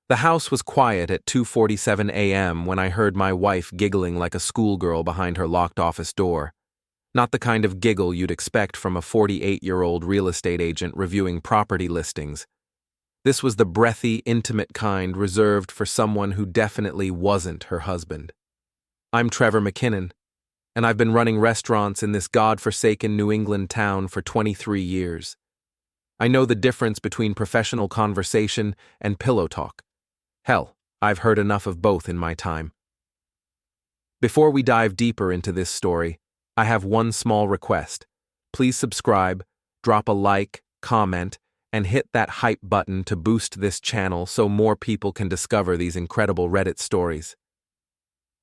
The house was quiet at 2:47 a.m. when I heard my wife giggling like a schoolgirl behind her locked office door. Not the kind of giggle you'd expect from a 48-year-old real estate agent reviewing property listings. This was the breathy, intimate kind reserved for someone who definitely wasn't her husband. I'm Trevor McKinnon, and I've been running restaurants in this godforsaken New England town for 23 years. I know the difference between professional conversation and pillow talk. Hell, I've heard enough of both in my time. Before we dive deeper into this story, I have one small request. Please subscribe, drop a like, comment, and hit that hype button to boost this channel so more people can discover these incredible Reddit stories.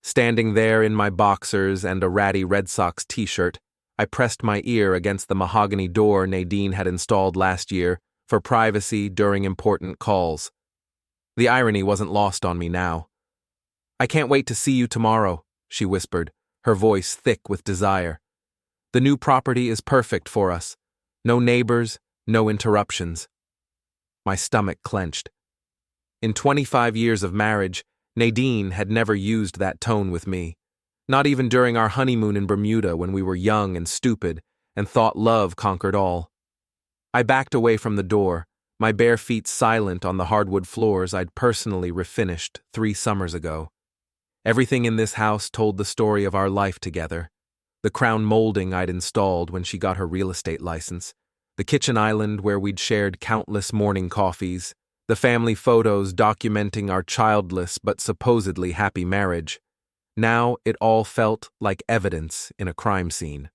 Standing there in my boxers and a ratty Red Sox t-shirt, I pressed my ear against the mahogany door Nadine had installed last year for privacy during important calls. The irony wasn't lost on me now. "I can't wait to see you tomorrow," she whispered, her voice thick with desire. "The new property is perfect for us. No neighbors, no interruptions." My stomach clenched. In 25 years of marriage, Nadine had never used that tone with me. Not even during our honeymoon in Bermuda when we were young and stupid and thought love conquered all. I backed away from the door, my bare feet silent on the hardwood floors I'd personally refinished 3 summers ago. Everything in this house told the story of our life together. The crown molding I'd installed when she got her real estate license, the kitchen island where we'd shared countless morning coffees, the family photos documenting our childless but supposedly happy marriage. Now it all felt like evidence in a crime scene.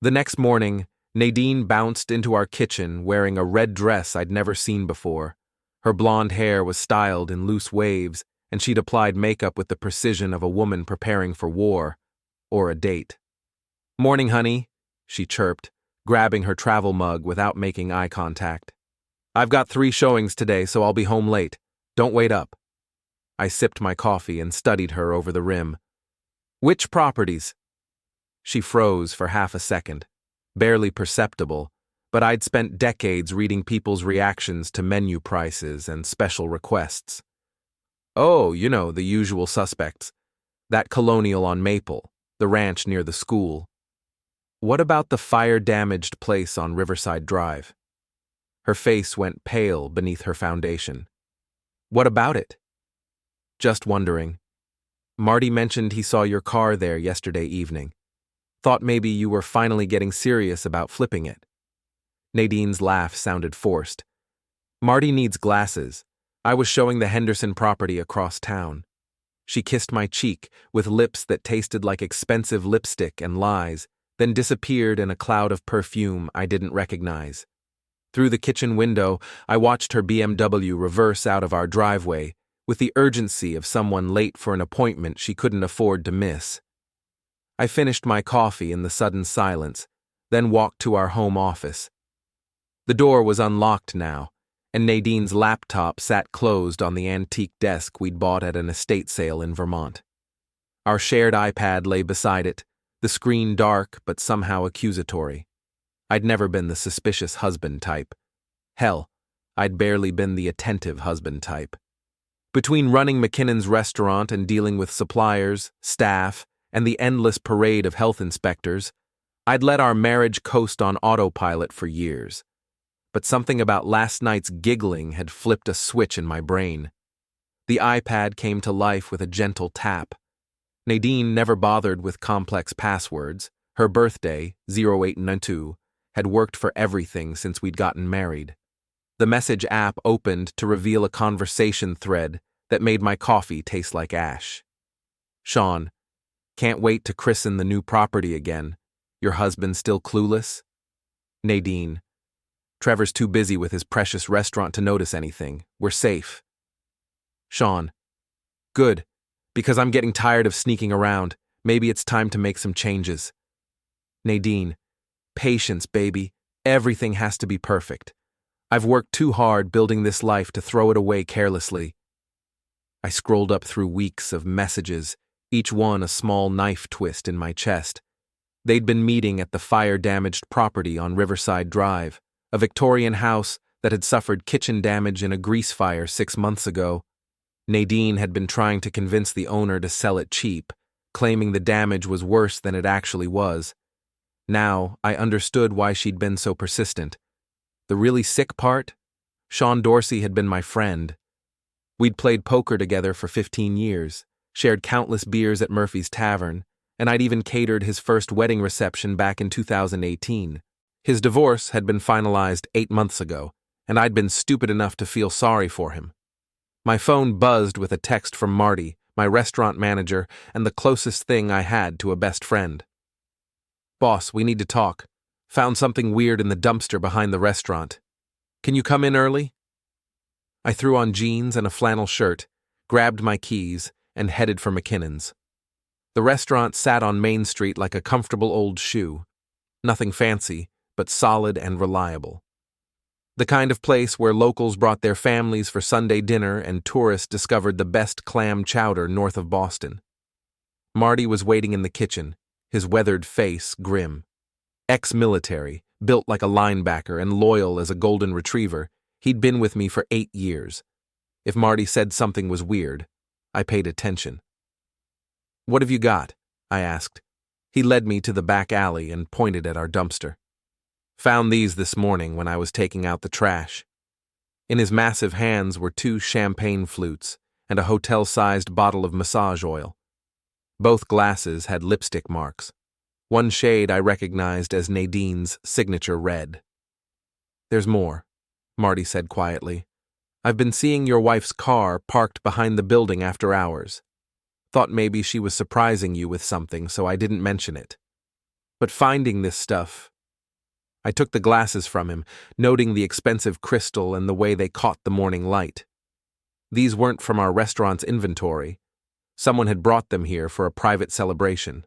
The next morning, Nadine bounced into our kitchen wearing a red dress I'd never seen before. Her blonde hair was styled in loose waves, and she'd applied makeup with the precision of a woman preparing for war or a date. "Morning, honey," she chirped, grabbing her travel mug without making eye contact. "I've got 3 showings today, so I'll be home late. Don't wait up." I sipped my coffee and studied her over the rim. "Which properties?" She froze for half a second, barely perceptible, but I'd spent decades reading people's reactions to menu prices and special requests. "Oh, you know, the usual suspects. That colonial on Maple, the ranch near the school." "What about the fire-damaged place on Riverside Drive?" Her face went pale beneath her foundation. "What about it?" "Just wondering. Marty mentioned he saw your car there yesterday evening. Thought maybe you were finally getting serious about flipping it." Nadine's laugh sounded forced. "Marty needs glasses. I was showing the Henderson property across town." She kissed my cheek with lips that tasted like expensive lipstick and lies, then disappeared in a cloud of perfume I didn't recognize. Through the kitchen window, I watched her BMW reverse out of our driveway with the urgency of someone late for an appointment she couldn't afford to miss. I finished my coffee in the sudden silence, then walked to our home office. The door was unlocked now, and Nadine's laptop sat closed on the antique desk we'd bought at an estate sale in Vermont. Our shared iPad lay beside it, the screen dark but somehow accusatory. I'd never been the suspicious husband type. Hell, I'd barely been the attentive husband type. Between running McKinnon's restaurant and dealing with suppliers, staff, and the endless parade of health inspectors, I'd let our marriage coast on autopilot for years. But something about last night's giggling had flipped a switch in my brain. The iPad came to life with a gentle tap. Nadine never bothered with complex passwords. Her birthday, 0892, had worked for everything since we'd gotten married. The message app opened to reveal a conversation thread that made my coffee taste like ash. "Sean, can't wait to christen the new property again. Your husband still clueless?" Nadine, "Trevor's too busy with his precious restaurant to notice anything. We're safe." Sean, "Good, because I'm getting tired of sneaking around. Maybe it's time to make some changes." Nadine, "Patience, baby. Everything has to be perfect. I've worked too hard building this life to throw it away carelessly." I scrolled up through weeks of messages, each one a small knife twist in my chest. They'd been meeting at the fire-damaged property on Riverside Drive, a Victorian house that had suffered kitchen damage in a grease fire 6 months ago. Nadine had been trying to convince the owner to sell it cheap, claiming the damage was worse than it actually was. Now, I understood why she'd been so persistent. The really sick part? Sean Dorsey had been my friend. We'd played poker together for 15 years, shared countless beers at Murphy's Tavern, and I'd even catered his first wedding reception back in 2018. His divorce had been finalized 8 months ago, and I'd been stupid enough to feel sorry for him. My phone buzzed with a text from Marty, my restaurant manager, and the closest thing I had to a best friend. "Boss, we need to talk. Found something weird in the dumpster behind the restaurant. Can you come in early?" I threw on jeans and a flannel shirt, grabbed my keys, and headed for McKinnon's. The restaurant sat on Main Street like a comfortable old shoe. Nothing fancy, but solid and reliable. The kind of place where locals brought their families for Sunday dinner and tourists discovered the best clam chowder north of Boston. Marty was waiting in the kitchen, his weathered face grim. Ex-military, built like a linebacker and loyal as a golden retriever, he'd been with me for 8 years. If Marty said something was weird, I paid attention. "What have you got?" I asked. He led me to the back alley and pointed at our dumpster. "Found these this morning when I was taking out the trash." In his massive hands were 2 champagne flutes and a hotel-sized bottle of massage oil. Both glasses had lipstick marks. One shade I recognized as Nadine's signature red. "There's more," Marty said quietly. "I've been seeing your wife's car parked behind the building after hours. Thought maybe she was surprising you with something, so I didn't mention it. But finding this stuff..." I took the glasses from him, noting the expensive crystal and the way they caught the morning light. These weren't from our restaurant's inventory. Someone had brought them here for a private celebration.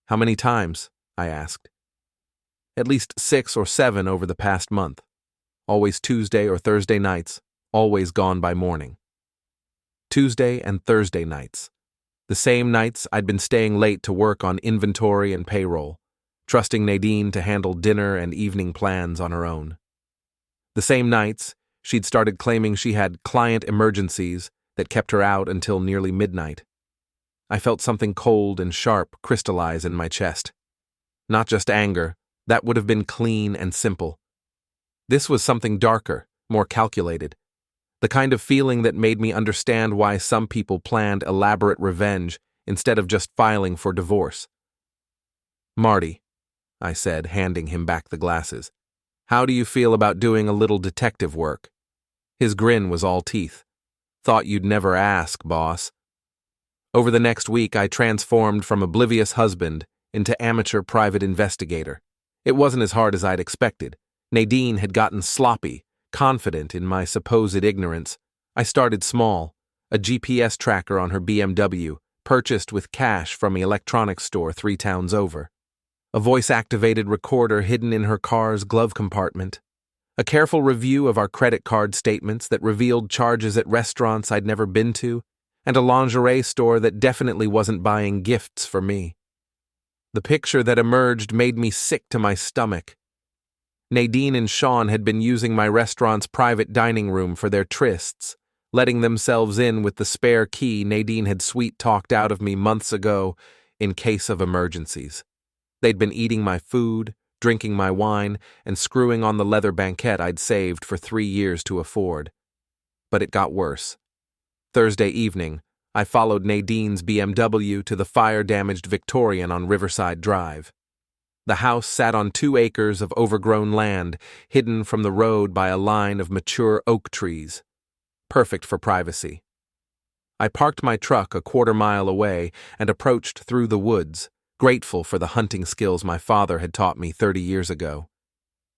"How many times?" I asked. "At least 6 or 7 over the past month. Always Tuesday or Thursday nights, always gone by morning." Tuesday and Thursday nights. The same nights I'd been staying late to work on inventory and payroll, trusting Nadine to handle dinner and evening plans on her own. The same nights she'd started claiming she had client emergencies that kept her out until nearly midnight. I felt something cold and sharp crystallize in my chest. Not just anger, that would have been clean and simple. This was something darker, more calculated. The kind of feeling that made me understand why some people planned elaborate revenge instead of just filing for divorce. "Marty," I said, handing him back the glasses, "how do you feel about doing a little detective work?" His grin was all teeth. "Thought you'd never ask, boss." Over the next week, I transformed from oblivious husband into amateur private investigator. It wasn't as hard as I'd expected. Nadine had gotten sloppy, confident in my supposed ignorance. I started small, a GPS tracker on her BMW, purchased with cash from an electronics store 3 towns over. A voice-activated recorder hidden in her car's glove compartment. A careful review of our credit card statements that revealed charges at restaurants I'd never been to, and a lingerie store that definitely wasn't buying gifts for me. The picture that emerged made me sick to my stomach. Nadine and Sean had been using my restaurant's private dining room for their trysts, letting themselves in with the spare key Nadine had sweet-talked out of me months ago in case of emergencies. They'd been eating my food, drinking my wine, and screwing on the leather banquette I'd saved for 3 years to afford. But it got worse. Thursday evening, I followed Nadine's BMW to the fire-damaged Victorian on Riverside Drive. The house sat on 2 acres of overgrown land, hidden from the road by a line of mature oak trees. Perfect for privacy. I parked my truck a 1/4 mile away and approached through the woods, grateful for the hunting skills my father had taught me 30 years ago.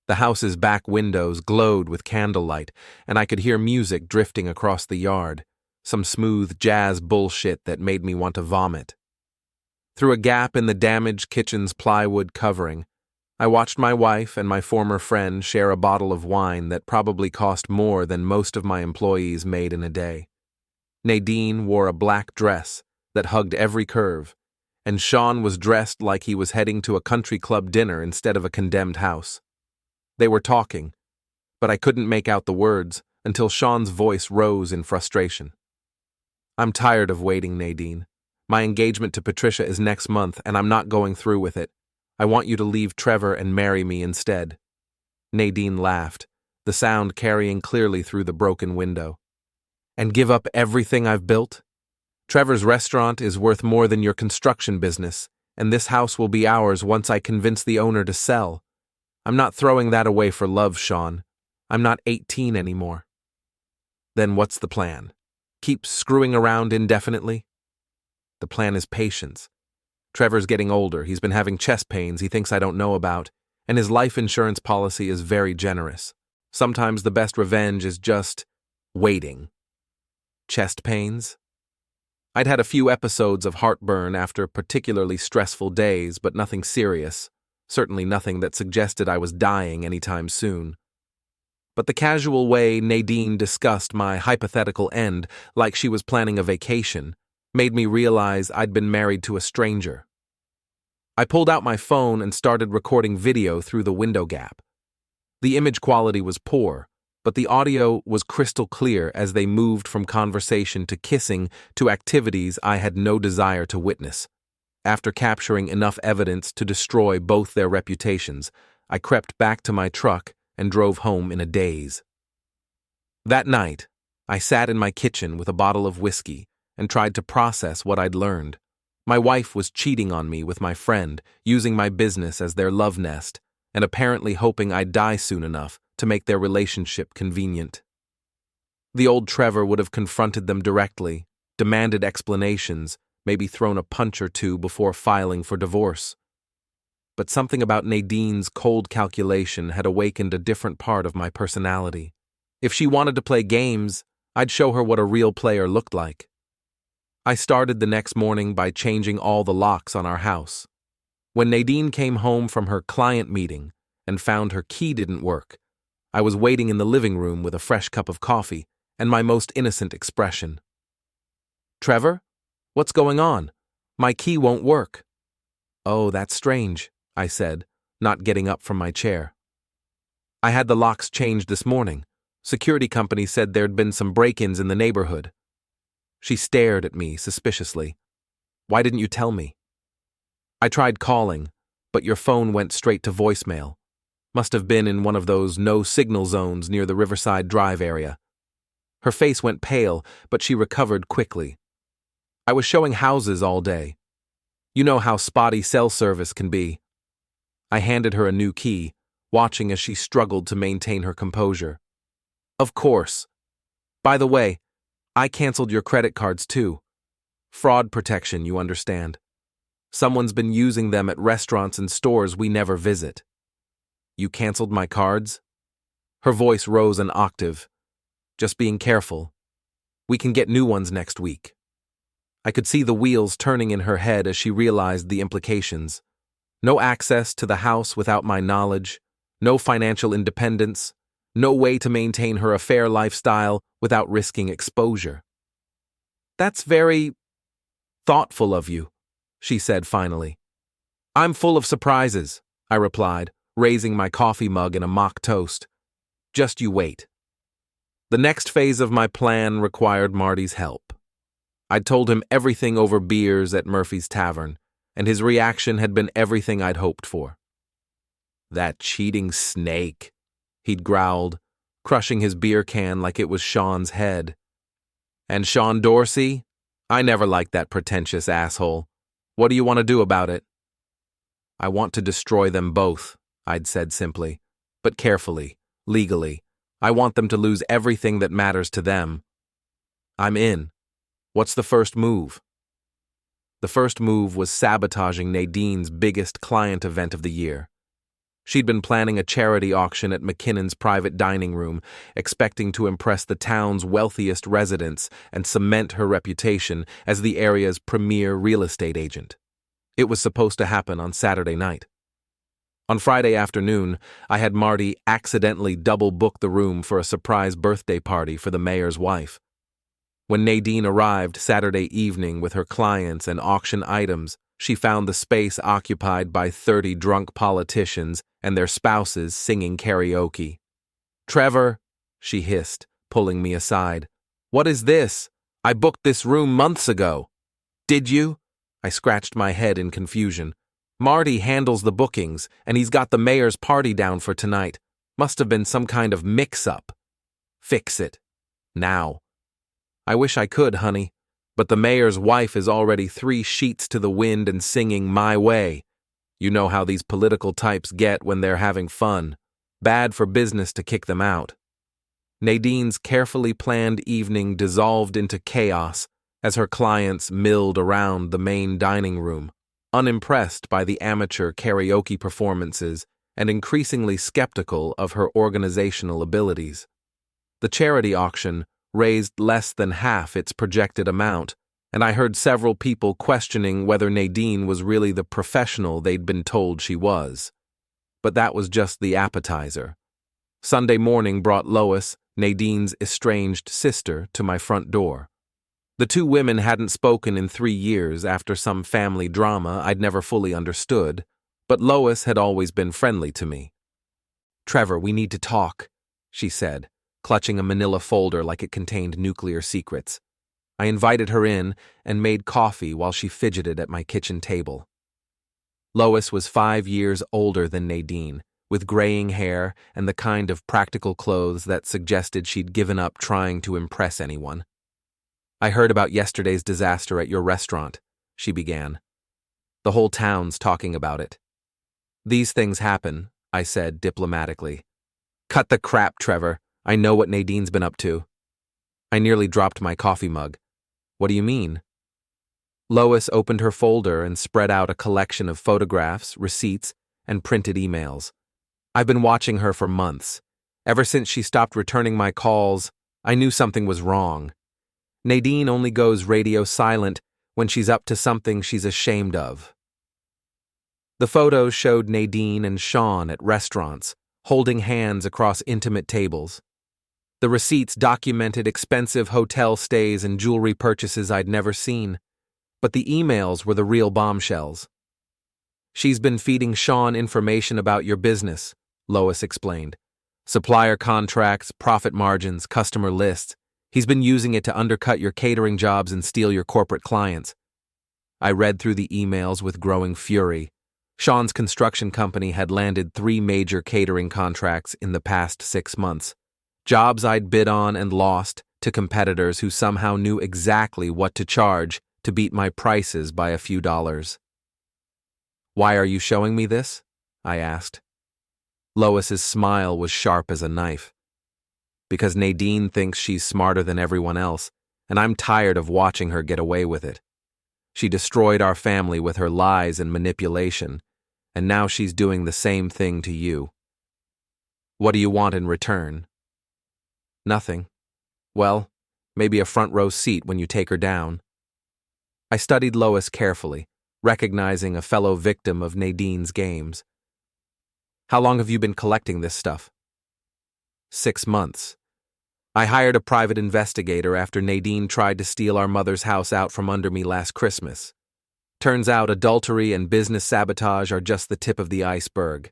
The house's back windows glowed with candlelight, and I could hear music drifting across the yard, some smooth jazz bullshit that made me want to vomit. Through a gap in the damaged kitchen's plywood covering, I watched my wife and my former friend share a bottle of wine that probably cost more than most of my employees made in a day. Nadine wore a black dress that hugged every curve, and Sean was dressed like he was heading to a country club dinner instead of a condemned house. They were talking, but I couldn't make out the words until Sean's voice rose in frustration. I'm tired of waiting, Nadine. My engagement to Patricia is next month, and I'm not going through with it. I want you to leave Trevor and marry me instead. Nadine laughed, the sound carrying clearly through the broken window. And give up everything I've built? Trevor's restaurant is worth more than your construction business, and this house will be ours once I convince the owner to sell. I'm not throwing that away for love, Sean. I'm not 18 anymore. Then what's the plan? Keep screwing around indefinitely? The plan is patience. Trevor's getting older, he's been having chest pains he thinks I don't know about, and his life insurance policy is very generous. Sometimes the best revenge is just waiting. Chest pains? I'd had a few episodes of heartburn after particularly stressful days, but nothing serious, certainly nothing that suggested I was dying anytime soon. But the casual way Nadine discussed my hypothetical end, like she was planning a vacation, made me realize I'd been married to a stranger. I pulled out my phone and started recording video through the window gap. The image quality was poor, but the audio was crystal clear as they moved from conversation to kissing to activities I had no desire to witness. After capturing enough evidence to destroy both their reputations, I crept back to my truck and drove home in a daze. That night, I sat in my kitchen with a bottle of whiskey and tried to process what I'd learned. My wife was cheating on me with my friend, using my business as their love nest, and apparently hoping I'd die soon enough to make their relationship convenient. The old Trevor would have confronted them directly, demanded explanations, maybe thrown a punch or two before filing for divorce. But something about Nadine's cold calculation had awakened a different part of my personality. If she wanted to play games, I'd show her what a real player looked like. I started the next morning by changing all the locks on our house. When Nadine came home from her client meeting and found her key didn't work, I was waiting in the living room with a fresh cup of coffee and my most innocent expression. "Trevor? What's going on? My key won't work." "Oh, that's strange," I said, not getting up from my chair. "I had the locks changed this morning. Security company said there'd been some break-ins in the neighborhood." She stared at me suspiciously. "Why didn't you tell me?" "I tried calling, but your phone went straight to voicemail. Must have been in one of those no-signal zones near the Riverside Drive area." Her face went pale, but she recovered quickly. "I was showing houses all day. You know how spotty cell service can be." I handed her a new key, watching as she struggled to maintain her composure. "Of course. By the way, I canceled your credit cards too. Fraud protection, you understand. Someone's been using them at restaurants and stores we never visit." "You canceled my cards?" Her voice rose an octave. "Just being careful. We can get new ones next week." I could see the wheels turning in her head as she realized the implications. No access to the house without my knowledge, no financial independence, no way to maintain her affair lifestyle without risking exposure. "That's very thoughtful of you," she said finally. "I'm full of surprises," I replied, raising my coffee mug in a mock toast. "Just you wait." The next phase of my plan required Marty's help. I'd told him everything over beers at Murphy's Tavern, and his reaction had been everything I'd hoped for. "That cheating snake," he'd growled, crushing his beer can like it was Sean's head. "And Sean Dorsey? I never liked that pretentious asshole. What do you want to do about it?" "I want to destroy them both," I'd said simply, "but carefully, legally. I want them to lose everything that matters to them." "I'm in. What's the first move?" The first move was sabotaging Nadine's biggest client event of the year. She'd been planning a charity auction at McKinnon's private dining room, expecting to impress the town's wealthiest residents and cement her reputation as the area's premier real estate agent. It was supposed to happen on Saturday night. On Friday afternoon, I had Marty accidentally double-book the room for a surprise birthday party for the mayor's wife. When Nadine arrived Saturday evening with her clients and auction items, she found the space occupied by 30 drunk politicians and their spouses singing karaoke. Trevor, she hissed, pulling me aside. What is this? I booked this room months ago. Did you? I scratched my head in confusion. Marty handles the bookings, and he's got the mayor's party down for tonight. Must have been some kind of mix-up. Fix it. Now. I wish I could, honey, but the mayor's wife is already 3 sheets to the wind and singing My Way. You know how these political types get when they're having fun. Bad for business to kick them out. Nadine's carefully planned evening dissolved into chaos as her clients milled around the main dining room, unimpressed by the amateur karaoke performances and increasingly skeptical of her organizational abilities. The charity auction raised less than half its projected amount, and I heard several people questioning whether Nadine was really the professional they'd been told she was. But that was just the appetizer. Sunday morning brought Lois, Nadine's estranged sister, to my front door. The 2 women hadn't spoken in 3 years after some family drama I'd never fully understood, but Lois had always been friendly to me. Trevor, we need to talk, she said, clutching a manila folder like it contained nuclear secrets. I invited her in and made coffee while she fidgeted at my kitchen table. Lois was 5 years older than Nadine, with graying hair and the kind of practical clothes that suggested she'd given up trying to impress anyone. I heard about yesterday's disaster at your restaurant, she began. The whole town's talking about it. These things happen, I said diplomatically. Cut the crap, Trevor. I know what Nadine's been up to. I nearly dropped my coffee mug. What do you mean? Lois opened her folder and spread out a collection of photographs, receipts, and printed emails. I've been watching her for months. Ever since she stopped returning my calls, I knew something was wrong. Nadine only goes radio silent when she's up to something she's ashamed of. The photos showed Nadine and Sean at restaurants, holding hands across intimate tables. The receipts documented expensive hotel stays and jewelry purchases I'd never seen, but the emails were the real bombshells. She's been feeding Sean information about your business, Lois explained. Supplier contracts, profit margins, customer lists. He's been using it to undercut your catering jobs and steal your corporate clients. I read through the emails with growing fury. Sean's construction company had landed 3 major catering contracts in the past 6 months. Jobs I'd bid on and lost to competitors who somehow knew exactly what to charge to beat my prices by a few dollars. Why are you showing me this? I asked. Lois's smile was sharp as a knife. Because Nadine thinks she's smarter than everyone else, and I'm tired of watching her get away with it. She destroyed our family with her lies and manipulation, and now she's doing the same thing to you. What do you want in return? Nothing. Well, maybe a front row seat when you take her down. I studied Lois carefully, recognizing a fellow victim of Nadine's games. How long have you been collecting this stuff? 6 months. I hired a private investigator after Nadine tried to steal our mother's house out from under me last Christmas. Turns out adultery and business sabotage are just the tip of the iceberg.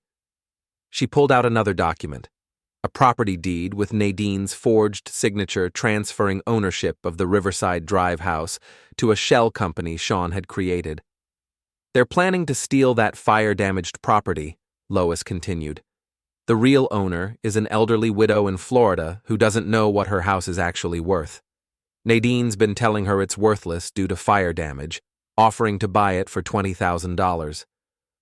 She pulled out another document, a property deed with Nadine's forged signature transferring ownership of the Riverside Drive house to a shell company Sean had created. They're planning to steal that fire-damaged property, Lois continued. The real owner is an elderly widow in Florida who doesn't know what her house is actually worth. Nadine's been telling her it's worthless due to fire damage, offering to buy it for $20,000.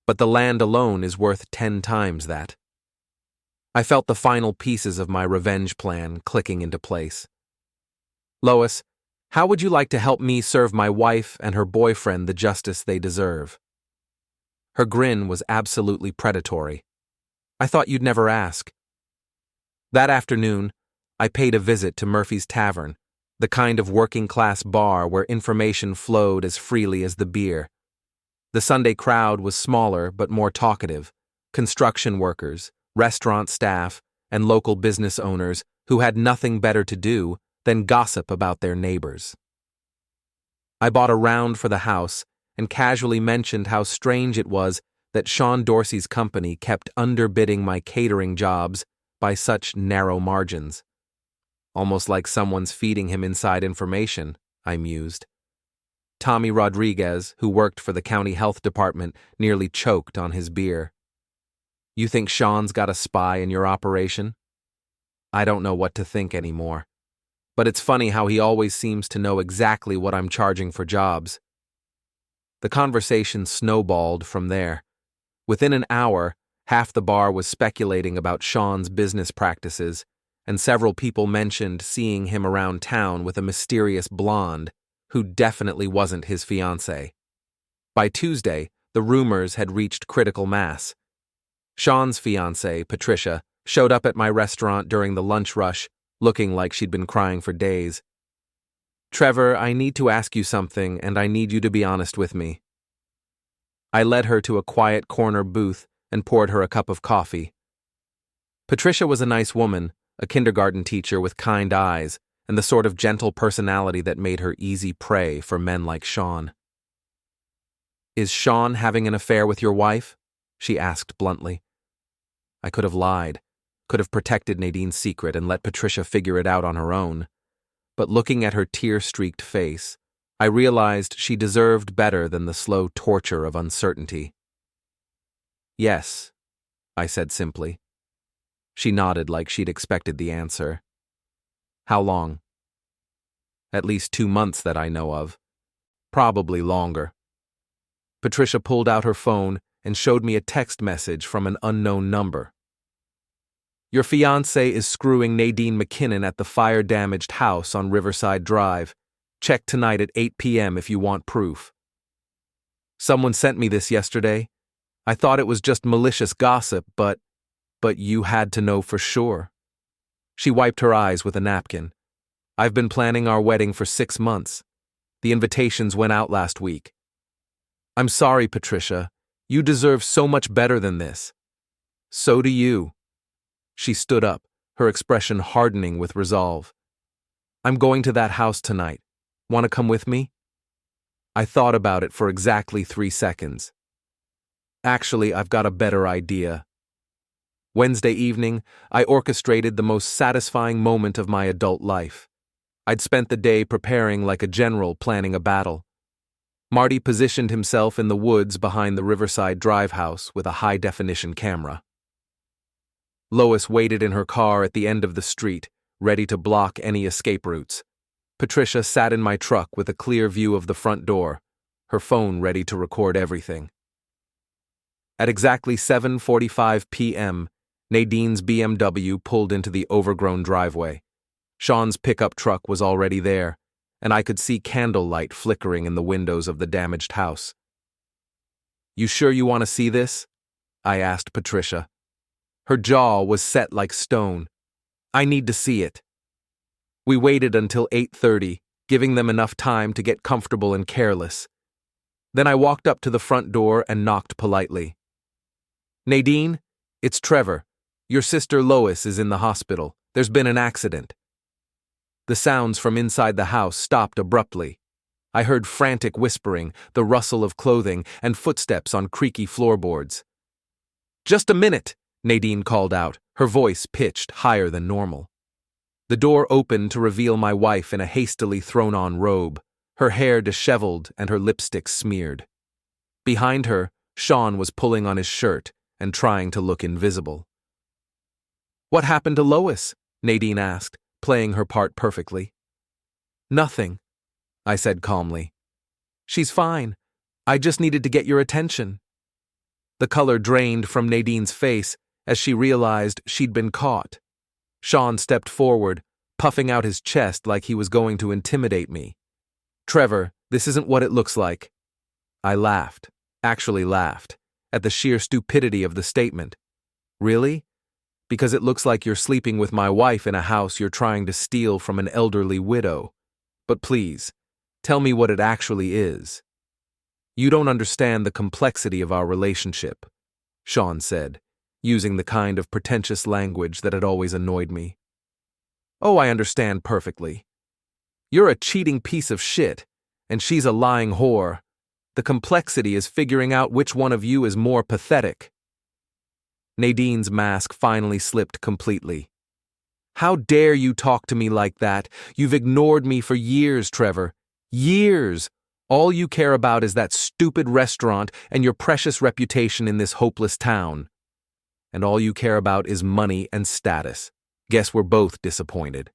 But the land alone is worth 10 times that. I felt the final pieces of my revenge plan clicking into place. Lois, how would you like to help me serve my wife and her boyfriend the justice they deserve? Her grin was absolutely predatory. I thought you'd never ask. That afternoon, I paid a visit to Murphy's Tavern, the kind of working-class bar where information flowed as freely as the beer. The Sunday crowd was smaller but more talkative, construction workers, restaurant staff, and local business owners who had nothing better to do than gossip about their neighbors. I bought a round for the house and casually mentioned how strange it was that Sean Dorsey's company kept underbidding my catering jobs by such narrow margins. Almost like someone's feeding him inside information, I mused. Tommy Rodriguez, who worked for the county health department, nearly choked on his beer. You think Sean's got a spy in your operation? I don't know what to think anymore. But it's funny how he always seems to know exactly what I'm charging for jobs. The conversation snowballed from there. Within an hour, half the bar was speculating about Sean's business practices, and several people mentioned seeing him around town with a mysterious blonde who definitely wasn't his fiancée. By Tuesday, the rumors had reached critical mass. Sean's fiancée, Patricia, showed up at my restaurant during the lunch rush, looking like she'd been crying for days. Trevor, I need to ask you something, and I need you to be honest with me. I led her to a quiet corner booth and poured her a cup of coffee. Patricia was a nice woman, a kindergarten teacher with kind eyes, and the sort of gentle personality that made her easy prey for men like Sean. Is Sean having an affair with your wife? She asked bluntly. I could have lied, could have protected Nadine's secret and let Patricia figure it out on her own. But looking at her tear-streaked face, I realized she deserved better than the slow torture of uncertainty. Yes, I said simply. She nodded like she'd expected the answer. How long? At least 2 months that I know of. Probably longer. Patricia pulled out her phone and showed me a text message from an unknown number. Your fiancé is screwing Nadine McKinnon at the fire-damaged house on Riverside Drive. Check tonight at 8 p.m. if you want proof. Someone sent me this yesterday. I thought it was just malicious gossip, but you had to know for sure. She wiped her eyes with a napkin. I've been planning our wedding for 6 months. The invitations went out last week. I'm sorry, Patricia. You deserve so much better than this. So do you. She stood up, her expression hardening with resolve. I'm going to that house tonight. Want to come with me? I thought about it for exactly 3 seconds. Actually, I've got a better idea. Wednesday evening, I orchestrated the most satisfying moment of my adult life. I'd spent the day preparing like a general planning a battle. Marty positioned himself in the woods behind the Riverside Drive house with a high-definition camera. Lois waited in her car at the end of the street, ready to block any escape routes. Patricia sat in my truck with a clear view of the front door, her phone ready to record everything. At exactly 7:45 p.m., Nadine's BMW pulled into the overgrown driveway. Sean's pickup truck was already there, and I could see candlelight flickering in the windows of the damaged house. You sure you want to see this? I asked Patricia. Her jaw was set like stone. I need to see it. We waited until 8:30, giving them enough time to get comfortable and careless. Then I walked up to the front door and knocked politely. Nadine, it's Trevor. Your sister Lois is in the hospital. There's been an accident. The sounds from inside the house stopped abruptly. I heard frantic whispering, the rustle of clothing, and footsteps on creaky floorboards. Just a minute, Nadine called out, her voice pitched higher than normal. The door opened to reveal my wife in a hastily thrown-on robe, her hair disheveled and her lipstick smeared. Behind her, Sean was pulling on his shirt and trying to look invisible. What happened to Lois? Nadine asked, playing her part perfectly. Nothing, I said calmly. She's fine. I just needed to get your attention. The color drained from Nadine's face as she realized she'd been caught. Sean stepped forward, puffing out his chest like he was going to intimidate me. Trevor, this isn't what it looks like. I laughed, actually laughed, at the sheer stupidity of the statement. Really? Because it looks like you're sleeping with my wife in a house you're trying to steal from an elderly widow. But please, tell me what it actually is. You don't understand the complexity of our relationship, Sean said, using the kind of pretentious language that had always annoyed me. Oh, I understand perfectly. You're a cheating piece of shit, and she's a lying whore. The complexity is figuring out which one of you is more pathetic. Nadine's mask finally slipped completely. "How dare you talk to me like that? You've ignored me for years, Trevor. Years! All you care about is that stupid restaurant and your precious reputation in this hopeless town. And all you care about is money and status. Guess we're both disappointed."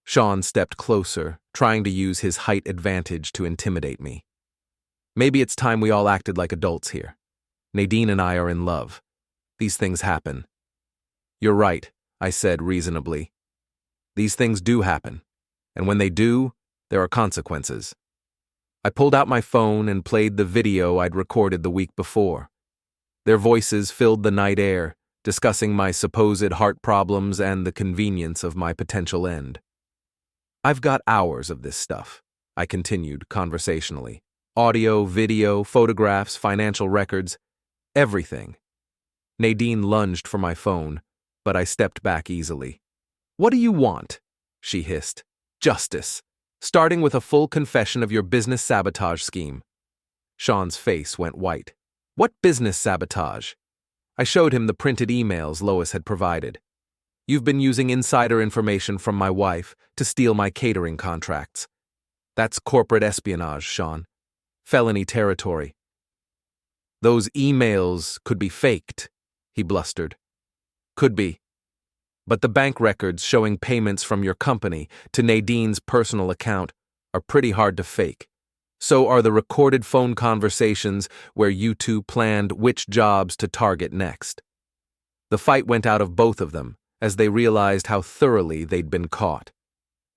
Sean stepped closer, trying to use his height advantage to intimidate me. "Maybe it's time we all acted like adults here. Nadine and I are in love. These things happen." "You're right," I said reasonably. "These things do happen, and when they do, there are consequences." I pulled out my phone and played the video I'd recorded the week before. Their voices filled the night air, discussing my supposed heart problems and the convenience of my potential end. "I've got hours of this stuff," I continued conversationally. "Audio, video, photographs, financial records, everything." Nadine lunged for my phone, but I stepped back easily. "What do you want?" she hissed. "Justice, starting with a full confession of your business sabotage scheme." Sean's face went white. "What business sabotage?" I showed him the printed emails Lois had provided. "You've been using insider information from my wife to steal my catering contracts. That's corporate espionage, Sean. Felony territory." "Those emails could be faked," he blustered. "Could be. But the bank records showing payments from your company to Nadine's personal account are pretty hard to fake. So are the recorded phone conversations where you two planned which jobs to target next." The fight went out of both of them as they realized how thoroughly they'd been caught.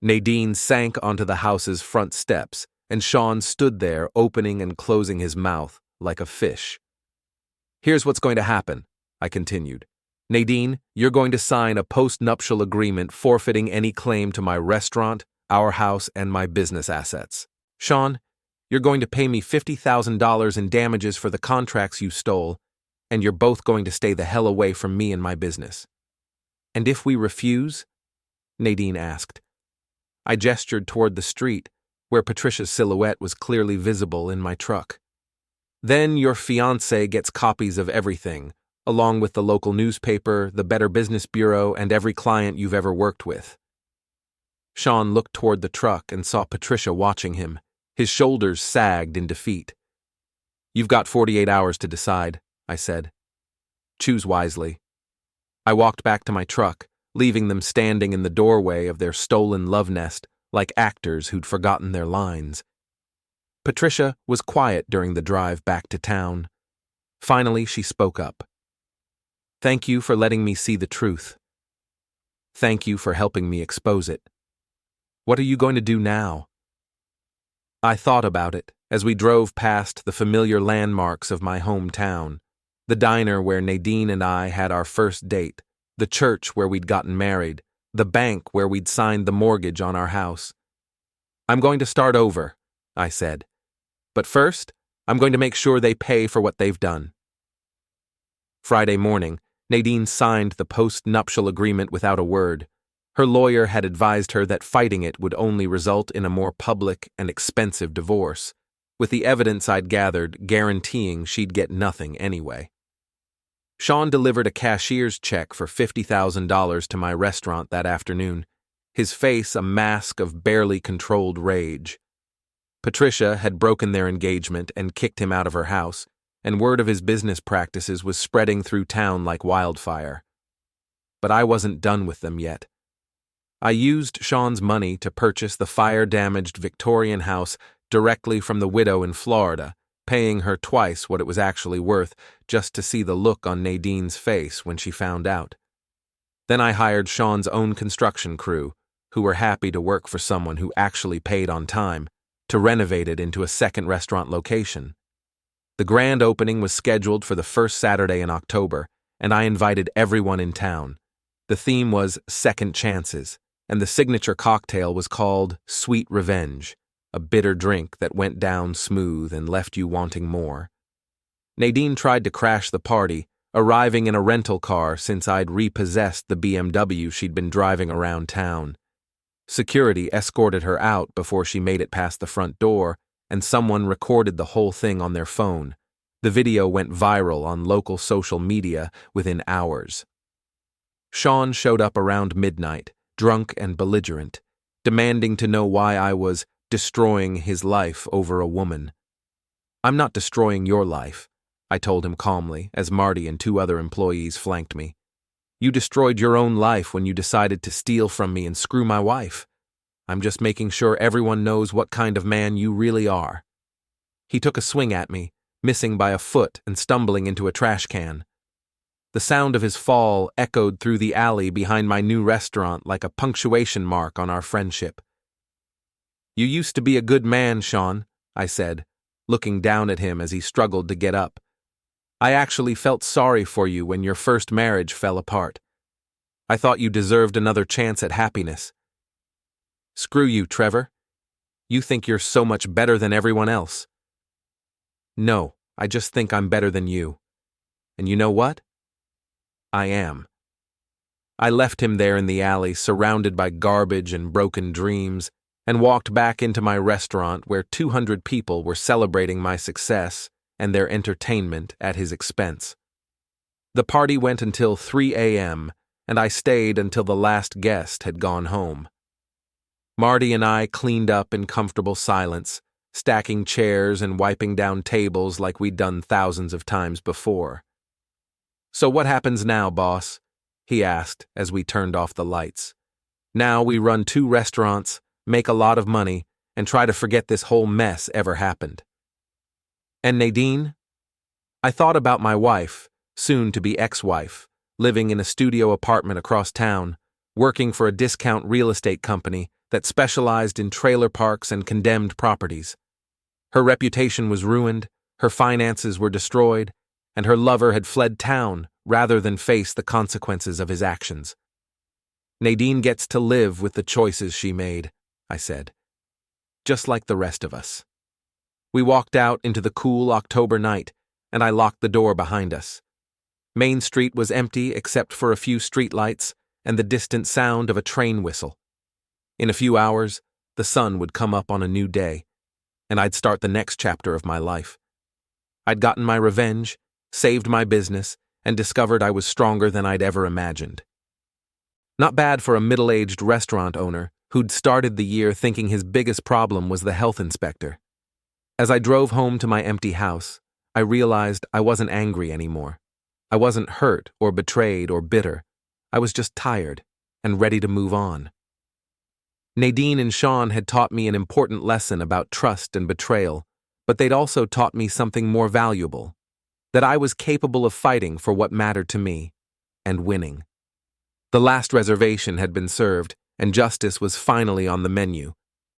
Nadine sank onto the house's front steps, and Sean stood there opening and closing his mouth like a fish. "Here's what's going to happen," I continued. "Nadine, you're going to sign a post-nuptial agreement forfeiting any claim to my restaurant, our house, and my business assets. Sean, you're going to pay me $50,000 in damages for the contracts you stole, and you're both going to stay the hell away from me and my business." "And if we refuse?" Nadine asked. I gestured toward the street, where Patricia's silhouette was clearly visible in my truck. "Then your fiancé gets copies of everything, along with the local newspaper, the Better Business Bureau, and every client you've ever worked with." Sean looked toward the truck and saw Patricia watching him. His shoulders sagged in defeat. "You've got 48 hours to decide," I said. "Choose wisely." I walked back to my truck, leaving them standing in the doorway of their stolen love nest like actors who'd forgotten their lines. Patricia was quiet during the drive back to town. Finally, she spoke up. "Thank you for letting me see the truth. Thank you for helping me expose it. What are you going to do now?" I thought about it as we drove past the familiar landmarks of my hometown, the diner where Nadine and I had our first date, the church where we'd gotten married, the bank where we'd signed the mortgage on our house. "I'm going to start over," I said. "But first, I'm going to make sure they pay for what they've done." Friday morning, Nadine signed the post-nuptial agreement without a word. Her lawyer had advised her that fighting it would only result in a more public and expensive divorce, with the evidence I'd gathered guaranteeing she'd get nothing anyway. Sean delivered a cashier's check for $50,000 to my restaurant that afternoon, his face a mask of barely controlled rage. Patricia had broken their engagement and kicked him out of her house, and word of his business practices was spreading through town like wildfire. But I wasn't done with them yet. I used Sean's money to purchase the fire-damaged Victorian house directly from the widow in Florida, paying her twice what it was actually worth just to see the look on Nadine's face when she found out. Then I hired Sean's own construction crew, who were happy to work for someone who actually paid on time, to renovate it into a second restaurant location. The grand opening was scheduled for the first Saturday in October, and I invited everyone in town. The theme was Second Chances, and the signature cocktail was called Sweet Revenge, a bitter drink that went down smooth and left you wanting more. Nadine tried to crash the party, arriving in a rental car since I'd repossessed the BMW she'd been driving around town. Security escorted her out before she made it past the front door, and someone recorded the whole thing on their phone. The video went viral on local social media within hours. Sean showed up around midnight, drunk and belligerent, demanding to know why I was destroying his life over a woman. "I'm not destroying your life," I told him calmly as Marty and 2 other employees flanked me. "You destroyed your own life when you decided to steal from me and screw my wife. I'm just making sure everyone knows what kind of man you really are." He took a swing at me, missing by a foot and stumbling into a trash can. The sound of his fall echoed through the alley behind my new restaurant like a punctuation mark on our friendship. "You used to be a good man, Sean," I said, looking down at him as he struggled to get up. "I actually felt sorry for you when your first marriage fell apart. I thought you deserved another chance at happiness." "Screw you, Trevor. You think you're so much better than everyone else." "No, I just think I'm better than you. And you know what? I am." I left him there in the alley, surrounded by garbage and broken dreams, and walked back into my restaurant where 200 people were celebrating my success and their entertainment at his expense. The party went until 3 a.m., and I stayed until the last guest had gone home. Marty and I cleaned up in comfortable silence, stacking chairs and wiping down tables like we'd done thousands of times before. "So what happens now, boss?" he asked as we turned off the lights. "Now we run 2 restaurants, make a lot of money, and try to forget this whole mess ever happened." "And Nadine?" I thought about my wife, soon to be ex-wife, living in a studio apartment across town, working for a discount real estate company that specialized in trailer parks and condemned properties. Her reputation was ruined, her finances were destroyed, and her lover had fled town rather than face the consequences of his actions. "Nadine gets to live with the choices she made," I said. "Just like the rest of us." We walked out into the cool October night, and I locked the door behind us. Main Street was empty except for a few streetlights and the distant sound of a train whistle. In a few hours, the sun would come up on a new day, and I'd start the next chapter of my life. I'd gotten my revenge, saved my business, and discovered I was stronger than I'd ever imagined. Not bad for a middle-aged restaurant owner who'd started the year thinking his biggest problem was the health inspector. As I drove home to my empty house, I realized I wasn't angry anymore. I wasn't hurt or betrayed or bitter. I was just tired and ready to move on. Nadine and Sean had taught me an important lesson about trust and betrayal, but they'd also taught me something more valuable, that I was capable of fighting for what mattered to me, and winning. The last reservation had been served, and justice was finally on the menu,